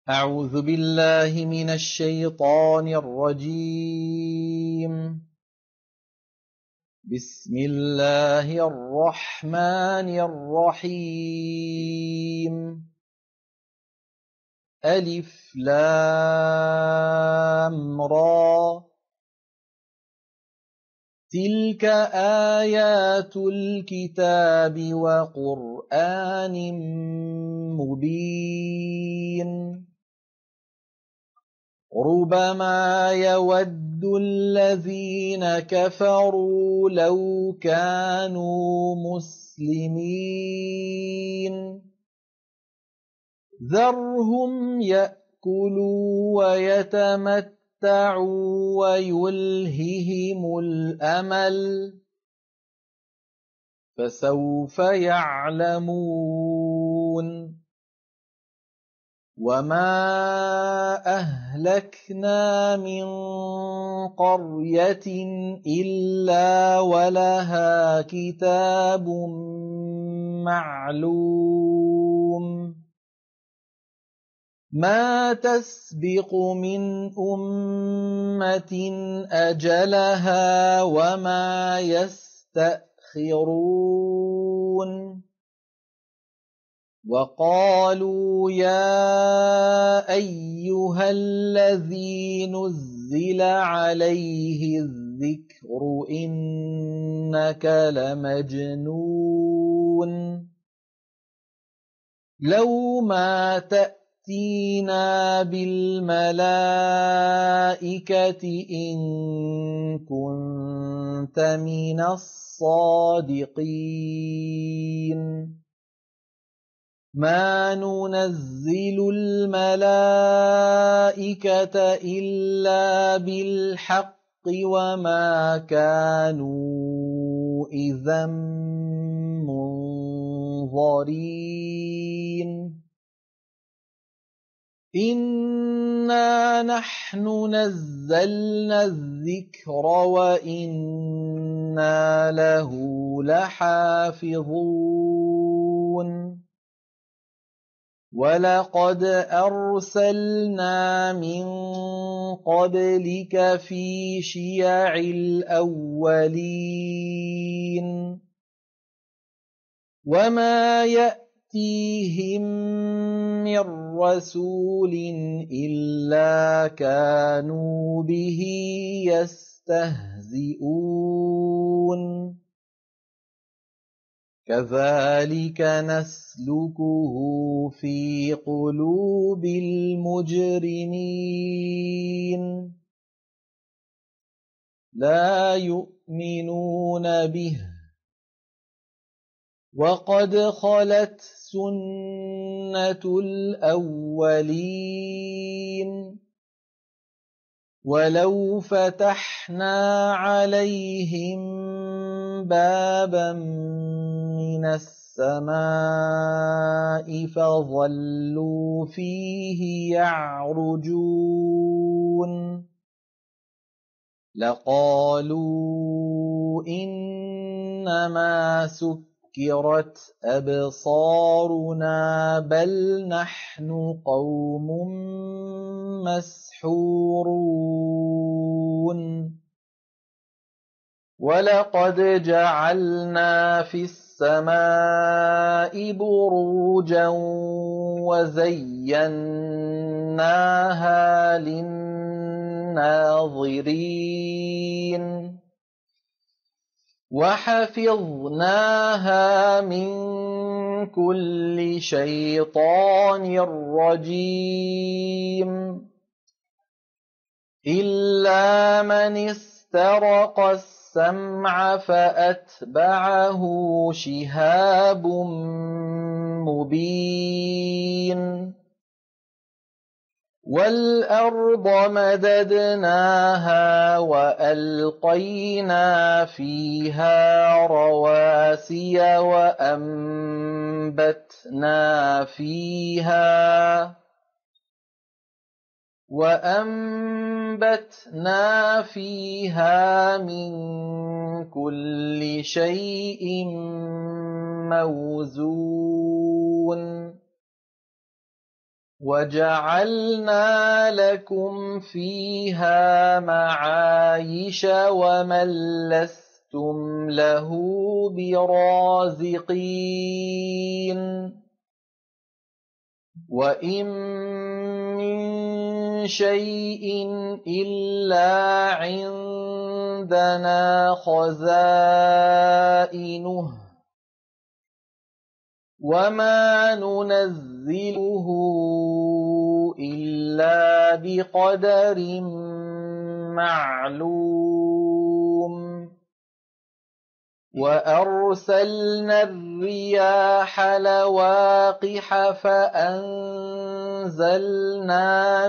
أعوذ بالله من الشيطان الرجيم. بسم الله الرحمن الرحيم. ألف لام را. تلك آيات الكتاب وقرآن مبين. ربما يود الذين كفروا لو كانوا مسلمين. ذرهم يأكلوا ويتمتعوا ويلههم الأمل، فسوف يعلمون. وما أهلكنا من قرية إلا ولها كتاب معلوم. ما تسبق من أمة أجلها وما يستأخرون. وقالوا يا أيها الذي نزل عليه الذكر إنك لمجنون. لو ما تأتينا بالملائكة إن كنت من الصادقين. ما ننزل الملائكة إلا بالحق وما كانوا إذا منظرين. إنا نحن نزلنا الذكر وإنا له لحافظون. ولقد أرسلنا من قبلك في شيع الأولين. وما يأتيهم من رسول إلا كانوا به يستهزئون. كذلك نسلكه في قلوب المجرمين. لا يؤمنون به وقد خلت سنة الأولين. ولو فتحنا عليهم بابا من السماء فظلوا فيه يعرجون لقالوا إنما سكرت أبصارنا بل نحن قوم مسحورون. ولقد جعلنا في السماء بروجا وزيناها للناظرين وحفظناها من كل شيطان رجيم إلا من استرق السمع فأتبعه شهاب مبين. والأرض مددناها وألقينا فيها رواسي وأنبتنا فيها من كل شيء موزون. وَجَعَلْنَا لَكُمْ فِيهَا مَعَايِشَ وَمَن لَّسْتُمْ لَهُ بِرَازِقِينَ وَإِن مِّن شَيْءٍ إِلَّا عِندَنَا خَزَائِنُهُ وَمَا نُنَزِّلُهُ إِلَّا بِقَدَرٍ مَّعْلُومٍ وَأَرْسَلْنَا الرِّيَاحَ لَوَاقِحَ فَأَنزَلْنَا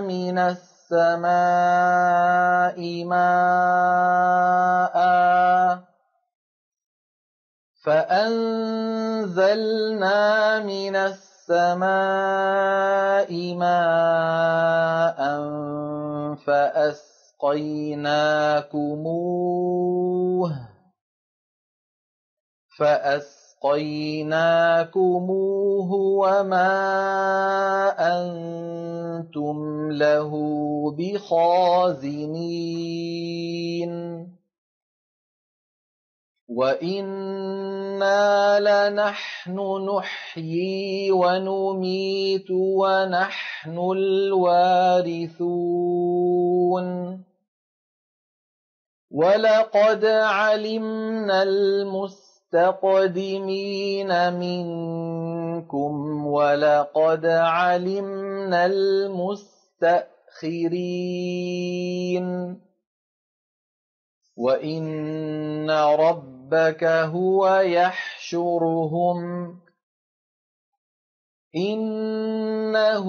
مِنَ السَّمَاءِ مَاءً فَأَسْقَيْنَاكُمُوهُ وَمَا أَنتُمْ لَهُ بِخَازِنِينَ وَإِنَّا لَنَحْنُ نُحْيِي وَنُمِيتُ وَنَحْنُ الْوَارِثُونَ وَلَقَدْ عَلِمْنَا الْمُسْتَقْدِمِينَ مِنكُمْ وَلَقَدْ عَلِمْنَا الْمُسْتَأْخِرِينَ وَإِنَّ رَبَّكَ هُوَ يَحْشُرُهُمْ إِنَّهُ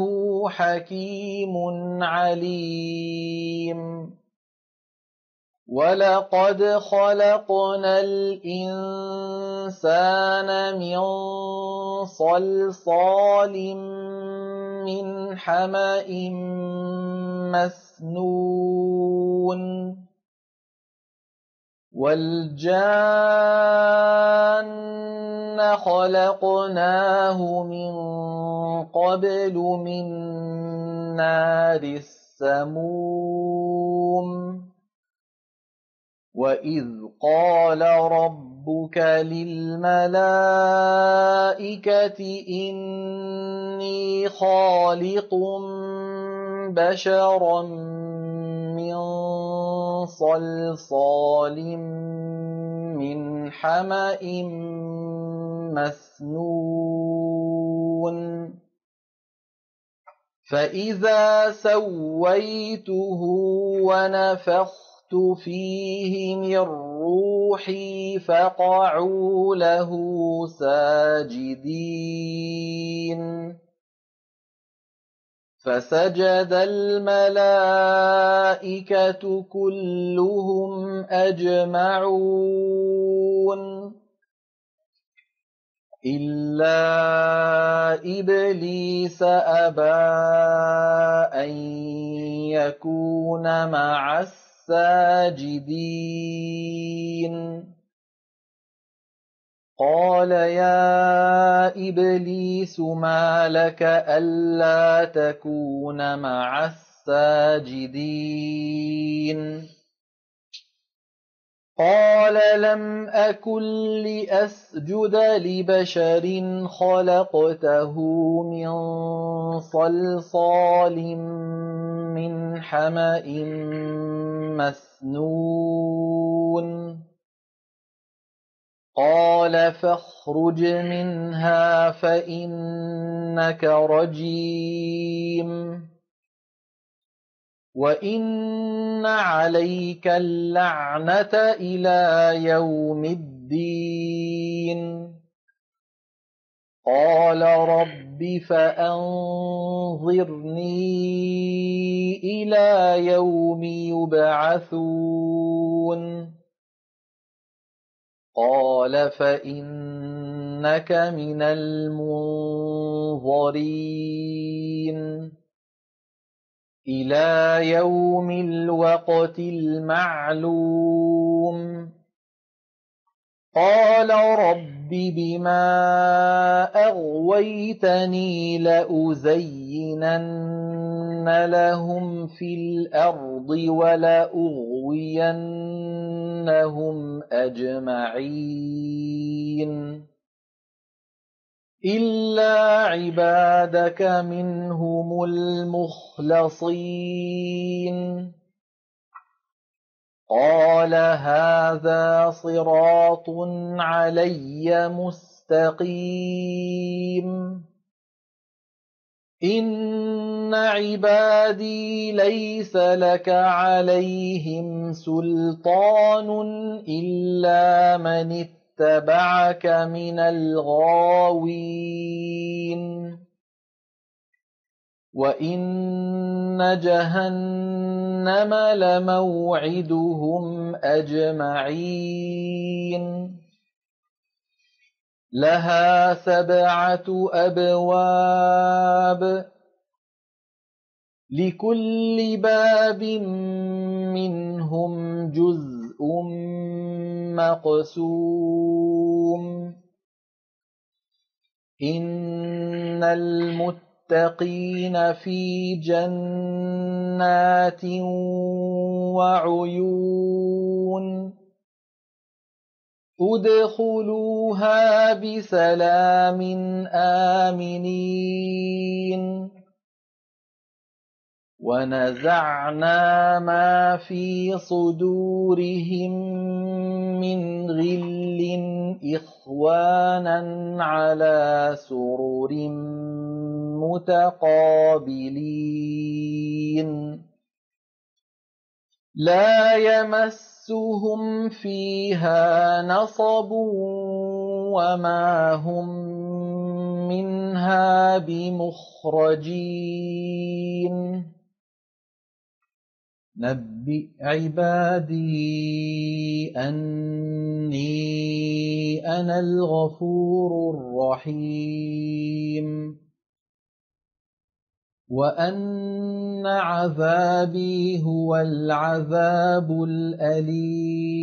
حَكِيمٌ عَلِيمٌ وَلَقَدْ خَلَقْنَا الْإِنسَانَ مِن صَلْصَالٍ مِّنْ حَمَإٍ مَّسْنُونٍ وَالْجَانَّ خَلَقْنَاهُ مِن قَبْلُ مِن نَّارِ السَّمُومِ وَإِذْ قَالَ رَبُّكَ لِلْمَلَائِكَةِ إِنِّي خَالِقٌ بَشَرًا مِّن صَلْصَالٍ مِّنْ حَمَإٍ مَّسْنُونٍ فَإِذَا سَوَّيْتُهُ وَنَفَخْتُ فِيهِ مِن رُّوحِي فَقَعُوا لَهُ سَاجِدِينَ فَسَجَدَ الْمَلَائِكَةُ كُلُّهُمْ أَجْمَعُونَ إِلَّا إِبْلِيسَ أَبَىٰ أَن يَكُونَ مَعَ السَّاجِدِينَ قَالَ يَا إِبْلِيسُ مَا لَكَ أَلَّا تَكُونَ مَعَ السَّاجِدِينَ قَالَ لَمْ أَكُن لِّأَسْجُدَ لِبَشَرٍ خَلَقْتَهُ مِن صَلْصَالٍ مِّنْ حَمَإٍ مَّسْنُونٍ قَالَ فَاخْرُجْ مِنْهَا فَإِنَّكَ رَجِيمٌ وَإِنَّ عَلَيْكَ اللَّعْنَةَ إِلَىٰ يَوْمِ الدِّينِ قَالَ رَبِّ فَأَنظِرْنِي إِلَىٰ يَوْمِ يُبْعَثُونَ قَالَ فَإِنَّكَ مِنَ الْمُنظَرِينَ إِلَىٰ يَوْمِ الْوَقْتِ الْمَعْلُومِ قال رب بما أغويتني لأزينن لهم في الأرض ولأغوينهم أجمعين إلا عبادك منهم المخلصين قال هذا صراط علي مستقيم إن عبادي ليس لك عليهم سلطان إلا من اتبعك من الغاوين وإن جهنم لموعدهم أجمعين لها 7 أبواب لكل باب منهم جزء مقسوم إن المتقين في جنات وعيون ادخلوها بسلام آمنين ونزعنا ما في صدورهم من غل إخوانا على سرر متقابلين لا يمسهم فيها نصب وما هم منها بمخرجين نبئ عبادي أني أنا الغفور الرحيم وأن عذابي هو العذاب الأليم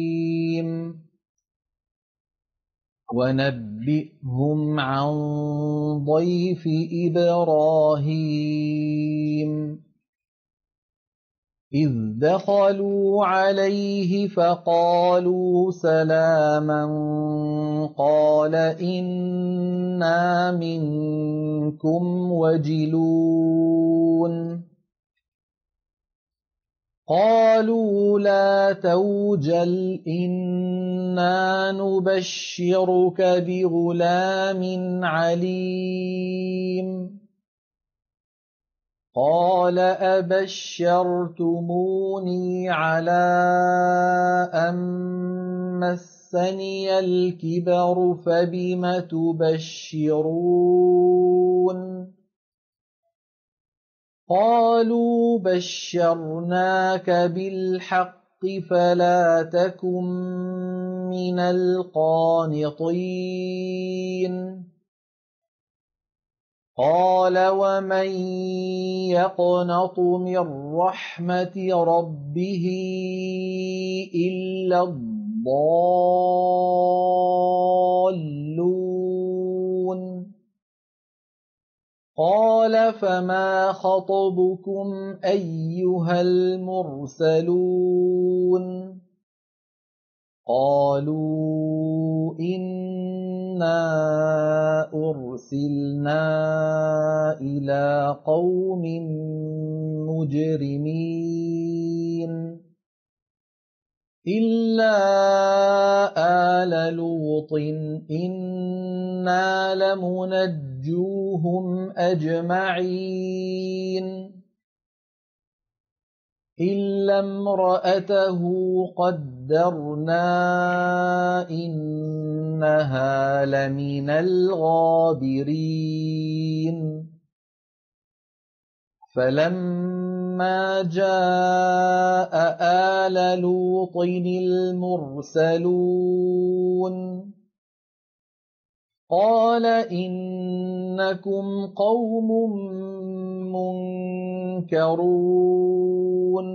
ونبئهم عن ضيف إبراهيم إذ دخلوا عليه فقالوا سلاما قال إنا منكم وجلون قالوا لا توجل إنا نبشرك بغلام عليم قال أبشرتموني على أن مسني الكبر فبم تبشرون قالوا بشرناك بالحق فلا تكن من القانطين قال ومن يقنط من رحمة ربه إلا الضالون قال فما خطبكم أيها المرسلون قالوا إنا أرسلنا إلى قوم مجرمين إلا آل لوط إنا لمنجوهم أجمعين إلا امرأته قدرنا إنها لمن الغابرين فلما جاء آل لوط المرسلون قال إنكم قوم منكرون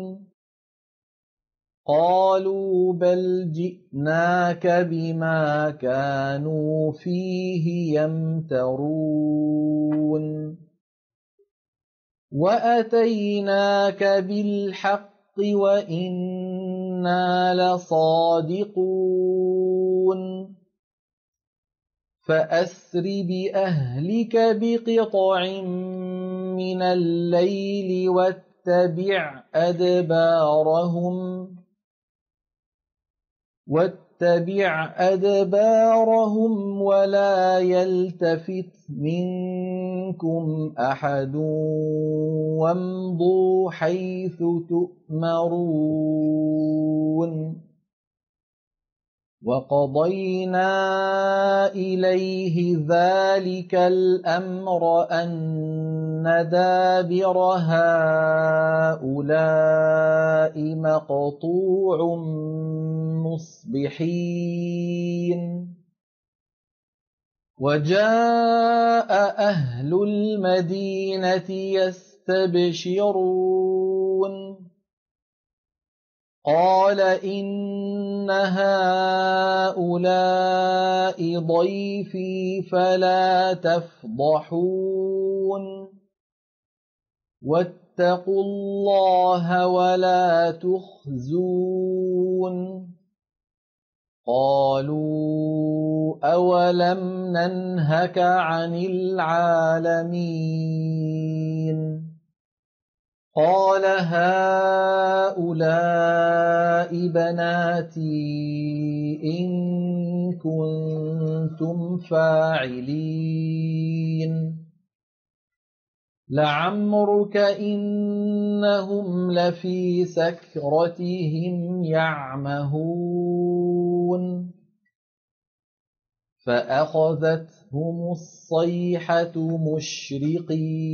قالوا بل جئناك بما كانوا فيه يمترون وأتيناك بالحق وإنا لصادقون فأسر بأهلك بقطع من الليل واتبع أدبارهم ولا يلتفت منكم أحد وامضوا حيث تؤمرون وقضينا إليه ذلك الأمر أن دابر هؤلاء مقطوع مصبحين وجاء أهل المدينة يستبشرون قال إن هؤلاء ضيفي فلا تفضحون واتقوا الله ولا تخزون قالوا أولم ننهك عن العالمين قال هؤلاء بناتي إن كنتم فاعلين لعمرك إنهم لفي سكرتهم يعمهون فأخذتهم الصيحة مشرقين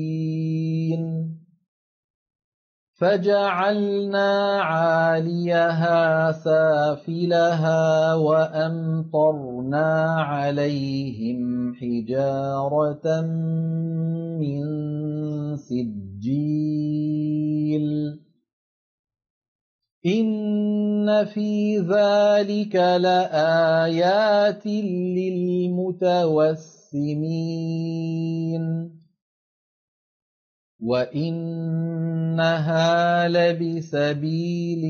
فجعلنا عاليها سافلها وأمطرنا عليهم حجارة من سجيل إن في ذلك لآيات للمتوسمين وإنها لبسبيل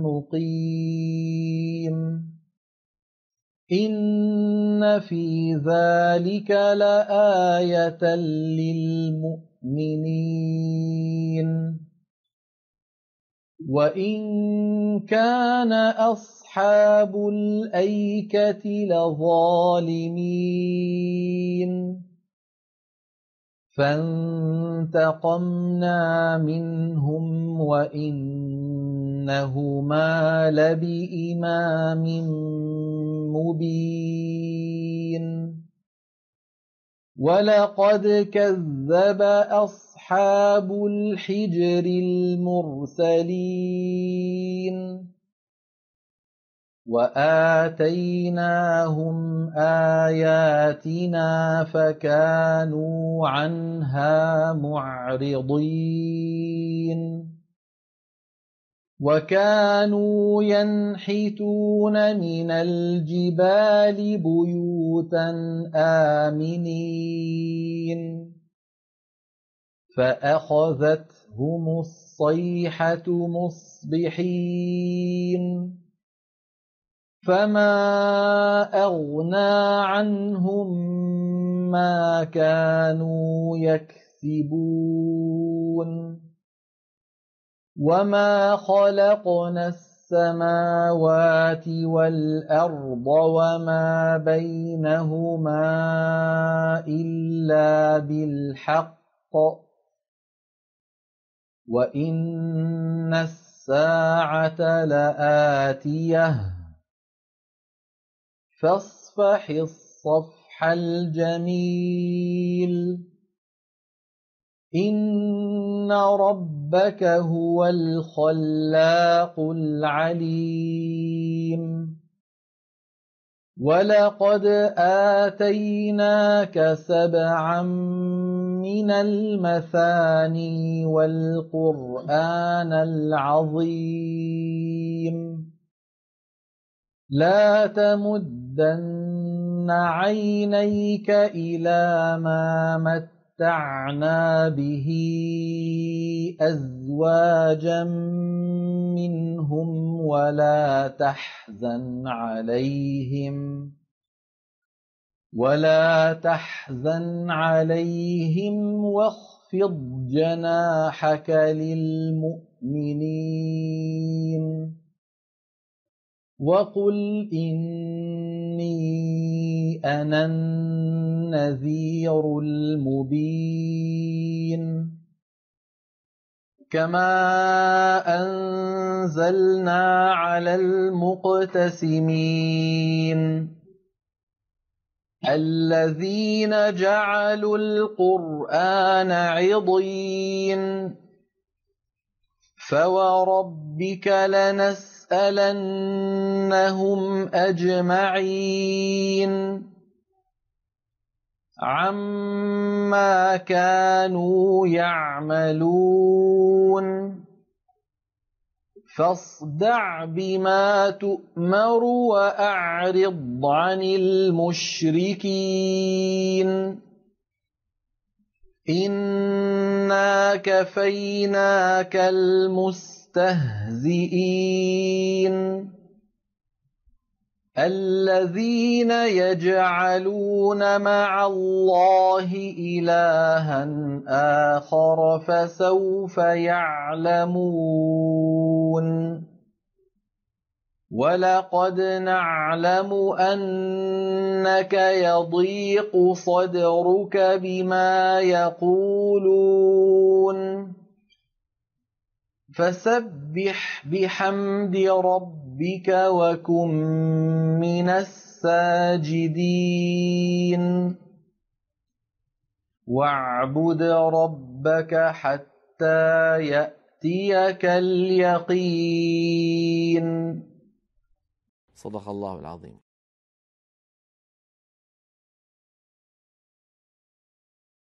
مقيم إن في ذلك لآية للمؤمنين وإن كان أصحاب الأيكة لظالمين فانتقمنا منهم وإنهما لبإمام مبين ولقد كذب أصحاب الحجر المرسلين وآتيناهم آياتنا فكانوا عنها معرضين وكانوا ينحتون من الجبال بيوتا آمنين فأخذتهم الصيحة مصبحين فما أغنى عنهم ما كانوا يكسبون وما خلقنا السماوات والأرض وما بينهما إلا بالحق وإن الساعة لآتية فاصفح الصفح الجميل إن ربك هو الخلاق العليم ولقد آتيناك 7 من المثاني والقرآن العظيم لا تمدن عينيك إلى ما متعنا به أزواجا منهم ولا تحزن عليهم واخفض جناحك للمؤمنين وقل إني أنا النذير المبين كما أنزلنا على المقتسمين الذين جعلوا القرآن عضين فوربك لنسألنهم أجمعين عما كانوا يعملون فاصدع بما تؤمر وأعرض عن المشركين إنا كفيناك المستهزئين الذين يجعلون مع الله إلها آخر فسوف يعلمون ولقد نعلم أنك يضيق صدرك بما يقولون فسبح بحمد ربك وكن من الساجدين واعبد ربك حتى يأتيك اليقين. صدق الله العظيم.